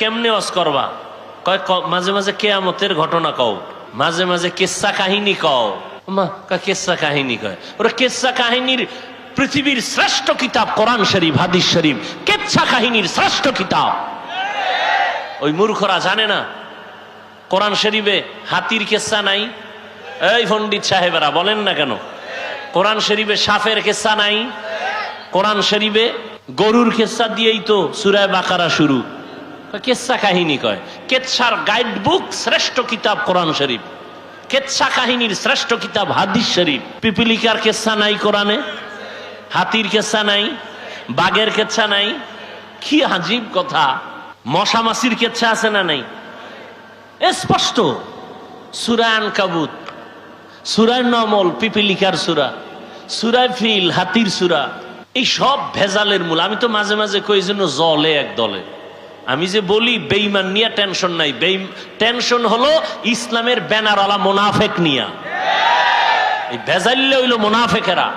কেমনে ওয়াজ করবা? কয় মাঝে মাঝে কিয়ামতের ঘটনা কও, মাঝে মাঝে কিস্সা কাহিনী কও। মা কয় কিস্সা কাহিনী কয়, ওরা কিস্সা কাহিনীর পৃথিবীর শ্রেষ্ঠ কিতাব কোরআন শরীফ, হাদিস শরীফ কিস্সা কাহিনীর শ্রেষ্ঠ কিতাব। ওই মূর্খরা জানে না কোরআন শরীফে হাতির কিস্সা নাই। এই পণ্ডিত সাহেবেরা বলেন না কেন? কোরআন শরীফে সাপের কিস্সা নাই? কোরআন শরীফে গরুর কিস্সা দিয়েই তো সূরা বাকারা শুরু। কিস্সা কাহিনী কয়, কেচ্ছার গাইড বুক শ্রেষ্ঠ কিতাব কোরআন শরীফ, কেচ্ছা কাহিনীর শ্রেষ্ঠ কিতাব হাদিস শরীফ। পিপিলিকার কেচ্ছা নাই কোরআনে, হাতির কেচ্ছা নাই, বাঘের কেচ্ছা নাই। কি আজীব কথা! মশা মাছির কেচ্ছা আছে না নাই? স্পষ্ট সূরা আনকাবুত, সূরা নমল পিপিলিকার সূরা, সূরা ফিল হাতির সূরা। এই সব ভেজালের মূল। আমি তো মাঝে মাঝে কই জন্য জলে এক দলে। আমি যে বলি বেঈমান নিয়ে টেনশন নাই, টেনশন হলো ইসলামের ব্যানারওয়ালা মুনাফেক নিয়া। এই ভেজাইলে হইল মুনাফেকেরা।